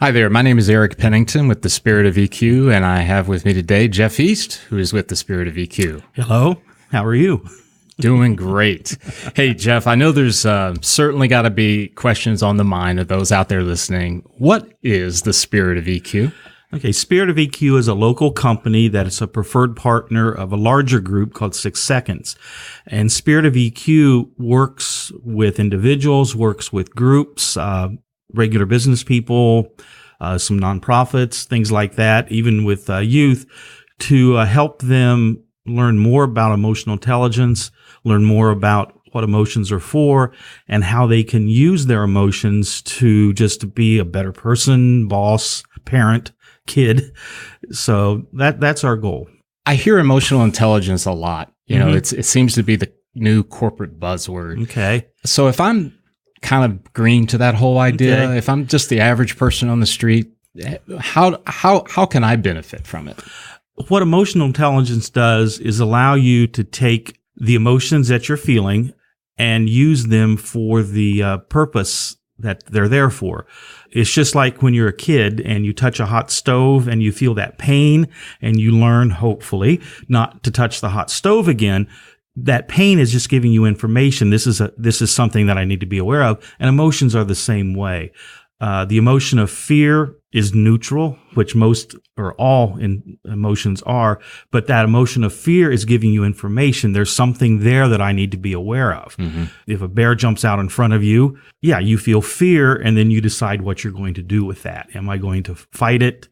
Hi there. My name is Eric Pennington with the Spirit of EQ, and I have with me today Jeff East, who is with the Spirit of EQ. Hello. How are you? Doing great. Hey, Jeff, I know there's certainly got to be questions on the mind of those out there listening. What is the Spirit of EQ? Okay, Spirit of EQ is a local company that is a preferred partner of a larger group called 6 Seconds. And Spirit of EQ works with individuals, works with groups, regular business people, some nonprofits, things like that, even with youth, to help them learn more about emotional intelligence, learn more about what emotions are for, and how they can use their emotions to just be a better person, boss, parent, kid. So that's our goal. I hear emotional intelligence a lot. You know, it seems to be the new corporate buzzword. Okay. So if I'm kind of green to that whole idea, Okay. if I'm just the average person on the street, how can I benefit from it? What emotional intelligence does is allow you to take the emotions that you're feeling and use them for the purpose that they're there for. It's just like when you're a kid and you touch a hot stove and you feel that pain and you learn, hopefully, not to touch the hot stove again. That pain is just giving you information. This is something that I need to be aware of. And emotions are the same way. The emotion of fear is neutral, which most or all emotions are. But that emotion of fear is giving you information. There's something there that I need to be aware of. Mm-hmm. If a bear jumps out in front of you, you feel fear, and then you decide what you're going to do with that. Am I going to fight it?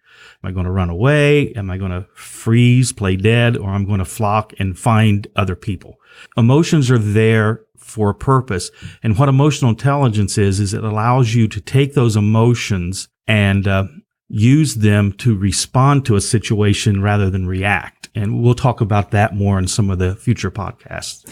Am I going to run away? Am I going to freeze, play dead, or I'm going to flock and find other people? Emotions are there for a purpose. And what emotional intelligence is it allows you to take those emotions and use them to respond to a situation rather than react. And we'll talk about that more in some of the future podcasts.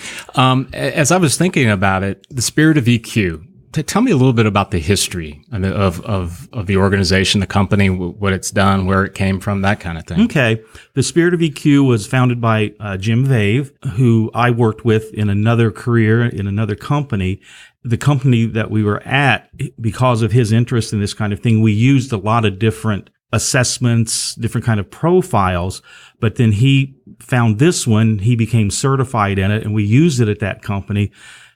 As I was thinking about it, the Spirit of EQ, tell me a little bit about the history of the organization, the company, what it's done, where it came from, that kind of thing. Okay. The Spirit of EQ was founded by Jim Vave, who I worked with in another career in another company. The company that we were at, because of his interest in this kind of thing, we used a lot of different assessments, different kind of profiles, but then he found this one, he became certified in it, and we used it at that company.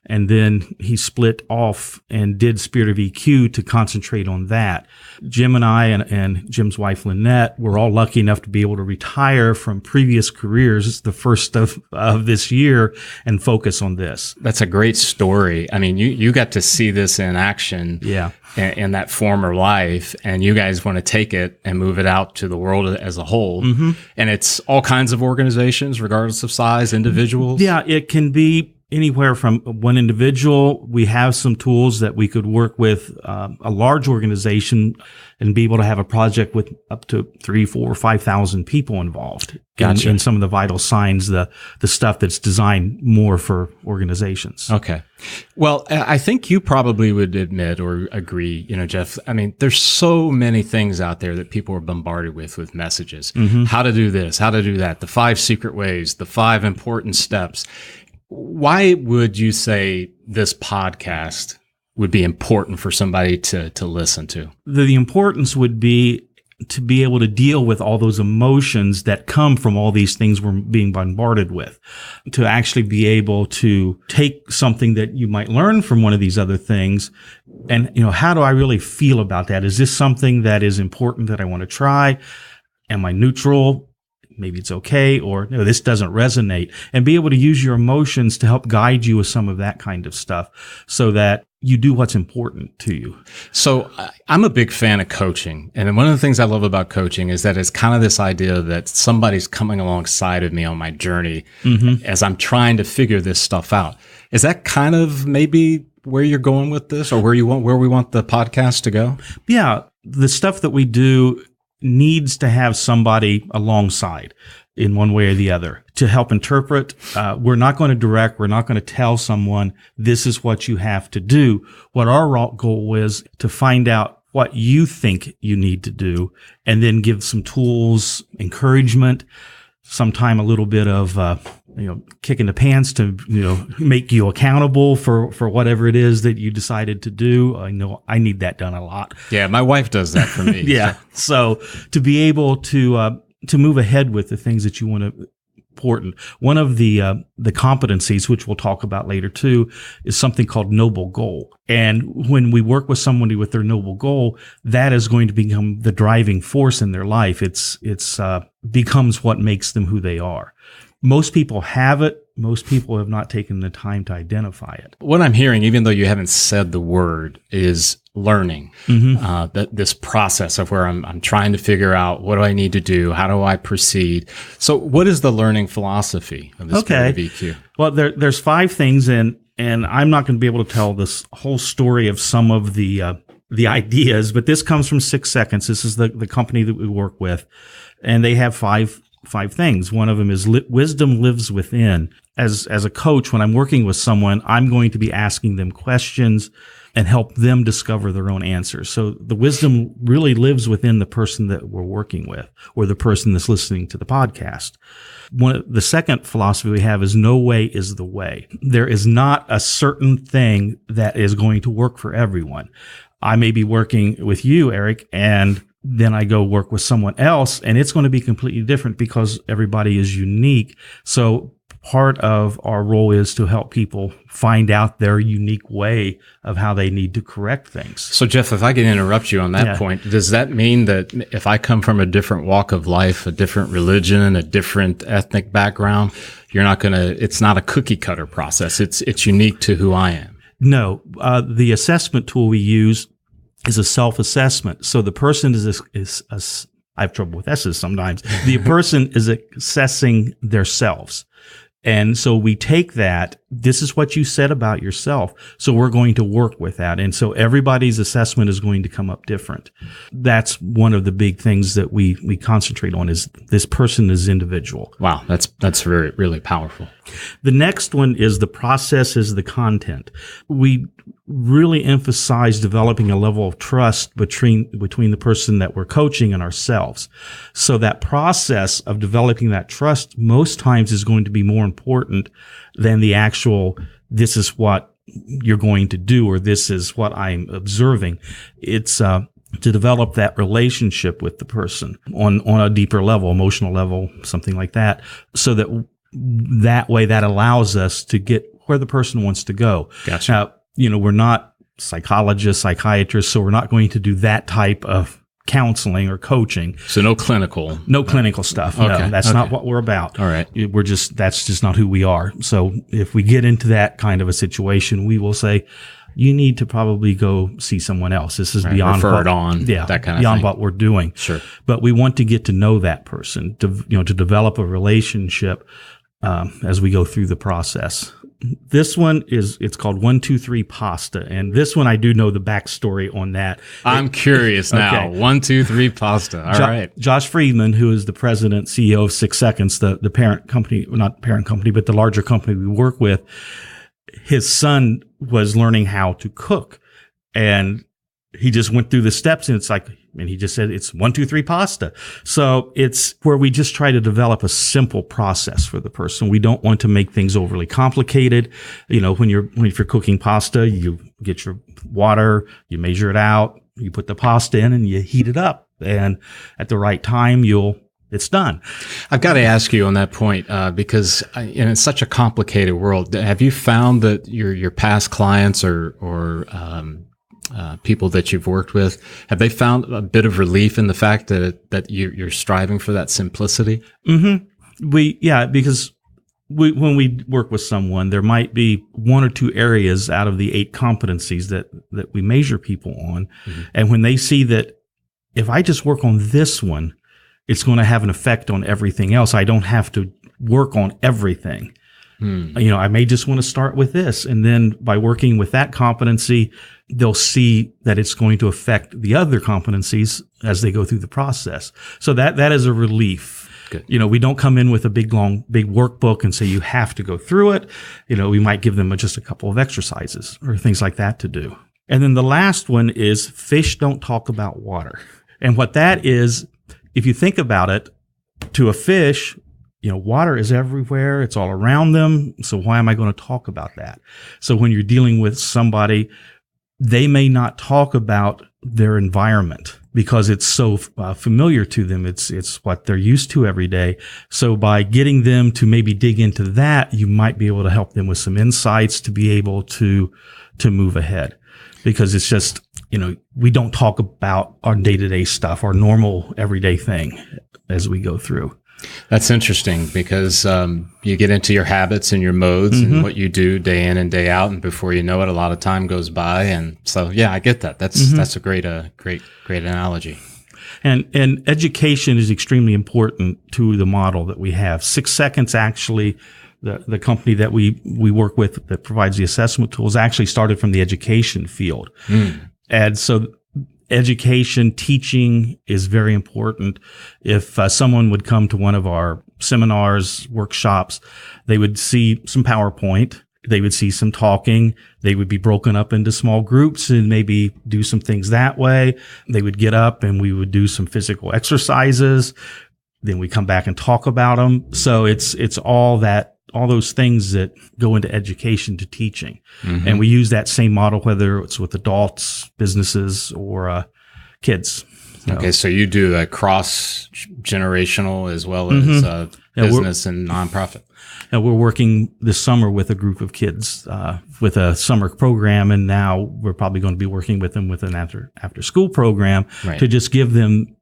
And then he split off and did Spirit of EQ to concentrate on that. Jim and I and Jim's wife, Lynette, were all lucky enough to be able to retire from previous careers the first of this year and focus on this. That's a great story. I mean, you got to see this in action. Yeah. In that former life, and you guys want to take it and move it out to the world as a whole. Mm-hmm. And it's all kinds of organizations, regardless of size, individuals. Yeah, it can be anywhere from one individual. We have some tools that we could work with a large organization and be able to have a project with up to 3,000, 4,000, 5,000 people involved. Gotcha. In some of the vital signs, the stuff that's designed more for organizations. Okay. Well, I think you probably would admit or agree, Jeff, I mean, there's so many things out there that people are bombarded with messages. Mm-hmm. How to do this, how to do that, the 5 secret ways, the 5 important steps. Why would you say this podcast would be important for somebody to listen to? The importance would be to be able to deal with all those emotions that come from all these things we're being bombarded with, to actually be able to take something that you might learn from one of these other things and, how do I really feel about that? Is this something that is important that I want to try? Am I neutral? Maybe it's okay, or no, this doesn't resonate, and be able to use your emotions to help guide you with some of that kind of stuff so that you do what's important to you. So I'm a big fan of coaching. And one of the things I love about coaching is that it's kind of this idea that somebody's coming alongside of me on my journey as I'm trying to figure this stuff out. Is that kind of maybe where you're going with this, or where we want the podcast to go? Yeah. The stuff that we do needs to have somebody alongside in one way or the other to help interpret. We're not going to direct. We're not going to tell someone this is what you have to do. What our goal is to find out what you think you need to do and then give some tools, encouragement, sometime a little bit of kick in the pants to, make you accountable for whatever it is that you decided to do. I know I need that done a lot. Yeah, my wife does that for me. Yeah. So to be able to move ahead with the things that you want to important. One of the competencies, which we'll talk about later too, is something called noble goal. And when we work with somebody with their noble goal, that is going to become the driving force in their life. It's becomes what makes them who they are. Most people have it. Most people have not taken the time to identify it. What I'm hearing, even though you haven't said the word, is learning. That this process of where I'm trying to figure out, what do I need to do? How do I proceed? So what is the learning philosophy of this part of EQ? Well, there's 5 things, and I'm not going to be able to tell this whole story of some of the ideas, but this comes from 6 Seconds. This is the company that we work with, and they have five things. One of them is wisdom lives within. As a coach, when I'm working with someone, I'm going to be asking them questions and help them discover their own answers. So the wisdom really lives within the person that we're working with, or the person that's listening to the podcast. The second philosophy we have is no way is the way. There is not a certain thing that is going to work for everyone. I may be working with you, Eric, and then I go work with someone else, and it's going to be completely different because everybody is unique. So part of our role is to help people find out their unique way of how they need to correct things. So, Jeff, if I can interrupt you on that point, does that mean that if I come from a different walk of life, a different religion, a different ethnic background, it's not a cookie cutter process. It's unique to who I am? No. The assessment tool we use is a self-assessment. So the person I have trouble with S's sometimes. The person is assessing themselves. And so we take that, this is what you said about yourself. So we're going to work with that. And so everybody's assessment is going to come up different. That's one of the big things that we concentrate on, is this person is individual. Wow. That's really, really powerful. The next one is the process is the content. We really emphasize developing a level of trust between the person that we're coaching and ourselves. So that process of developing that trust most times is going to be more important than the actual, this is what you're going to do, or this is what I'm observing. It's to develop that relationship with the person on a deeper level, emotional level, something like that, so that way that allows us to get where the person wants to go. Gotcha. Now, we're not psychologists, psychiatrists, so we're not going to do that type of counseling or coaching. So no clinical stuff. Okay. No, that's not what we're about. All right. That's just not who we are. So if we get into that kind of a situation, we will say, you need to probably go see someone else. This is beyond that kind of beyond thing. what we're doing. Sure. But we want to get to know that person, to develop a relationship as we go through the process. This one it's called 1, 2, 3 pasta. And this one, I do know the backstory on that. I'm curious now. Okay. 1, 2, 3 pasta. All right. Josh Friedman, who is the president, CEO of 6 Seconds, the parent company, not parent company, but the larger company we work with, his son was learning how to cook. And he just went through the steps, and he just said, it's 1, 2, 3 pasta. So it's where we just try to develop a simple process for the person. We don't want to make things overly complicated. If you're cooking pasta, you get your water, you measure it out, you put the pasta in, and you heat it up. And at the right time, it's done. I've got to ask you on that point, because in such a complicated world, have you found that your past clients or people that you've worked with, have they found a bit of relief in the fact that you're striving for that simplicity? Mm-hmm. Because when we work with someone, there might be 1 or 2 areas out of the 8 competencies that we measure people on. Mm-hmm. And when they see that if I just work on this one, it's going to have an effect on everything else. I don't have to work on everything. I may just want to start with this. And then by working with that competency, they'll see that it's going to affect the other competencies as they go through the process. So that is a relief. Good. We don't come in with a big workbook and say you have to go through it. We might give them just a couple of exercises or things like that to do. And then the last one is fish don't talk about water. And what that is, if you think about it, to a fish, water is everywhere. It's all around them. So why am I going to talk about that? So when you're dealing with somebody, they may not talk about their environment because it's so familiar to them. It's what they're used to every day. So by getting them to maybe dig into that, you might be able to help them with some insights to be able to move ahead. Because it's just, we don't talk about our day-to-day stuff, our normal everyday thing as we go through. That's interesting because you get into your habits and your modes and what you do day in and day out, and before you know it, a lot of time goes by. And so, yeah, I get that. That's a great analogy. And education is extremely important to the model that we have. 6 Seconds actually. The company that we work with that provides the assessment tools actually started from the education field. And so education, teaching is very important. If someone would come to one of our seminars, workshops, they would see some PowerPoint. They would see some talking. They would be broken up into small groups and maybe do some things that way. They would get up and we would do some physical exercises. Then we come back and talk about them. So it's all those things that go into education to teaching. And we use that same model, whether it's with adults, businesses, or kids. Okay, so you do a cross-generational as well as business and nonprofit. And we're working this summer with a group of kids with a summer program, and now we're probably going to be working with them with an after-school program to just give them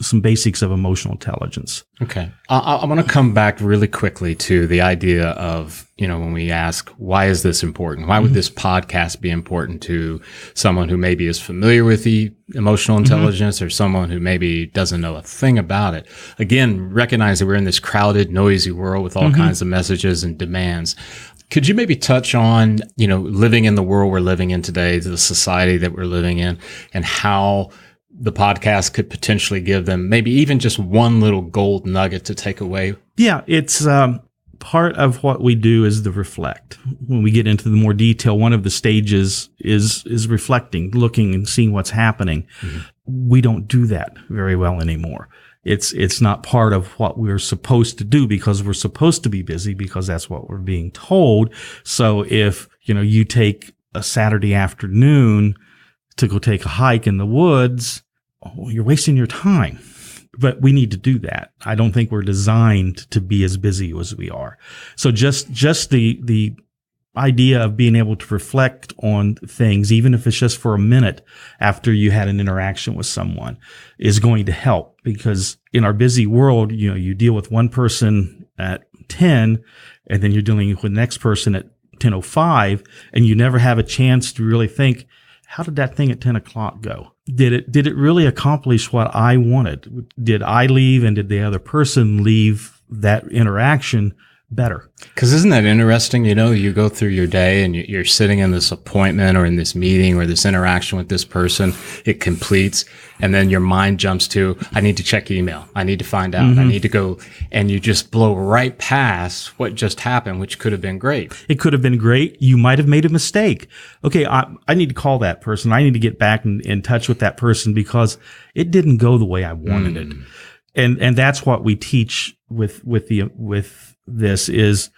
some basics of emotional intelligence. Okay. I want to come back really quickly to the idea of, when we ask, why is this important? Why would this podcast be important to someone who maybe is familiar with the emotional intelligence or someone who maybe doesn't know a thing about it? Again, recognize that we're in this crowded, noisy world with all kinds of messages and demands. Could you maybe touch on, living in the world we're living in today, the society that we're living in, and how the podcast could potentially give them maybe even just one little gold nugget to take away? Yeah, it's part of what we do is the reflect. When we get into the more detail, one of the stages is reflecting, looking and seeing what's happening. We don't do that very well anymore. It's not part of what we're supposed to do because we're supposed to be busy because that's what we're being told. So if, you take a Saturday afternoon to go take a hike in the woods, you're wasting your time. But we need to do that. I don't think we're designed to be as busy as we are. So just the idea of being able to reflect on things, even if it's just for a minute after you had an interaction with someone, is going to help. Because in our busy world, you deal with one person at 10, and then you're dealing with the next person at 10:05, and you never have a chance to really think, how did that thing at 10 o'clock go? Did it really accomplish what I wanted? Did I leave and did the other person leave that interaction better? Because isn't that interesting? You go through your day and you're sitting in this appointment or in this meeting or this interaction with this person, it completes, and then your mind jumps to, I need to check email. I need to find out. I need to go, and you just blow right past what just happened, which could have been great. It could have been great. You might have made a mistake. Okay, I need to call that person. I need to get back in touch with that person because it didn't go the way I wanted it. And that's what we teach with this is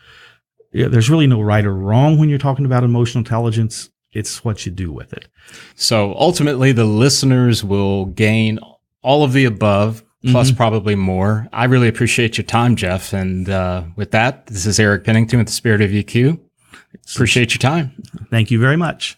there's really no right or wrong when you're talking about emotional intelligence. It's what you do with it. So ultimately, the listeners will gain all of the above, plus probably more. I really appreciate your time, Jeff. And with that, this is Eric Pennington with the Spirit of EQ. Appreciate your time. Thank you very much.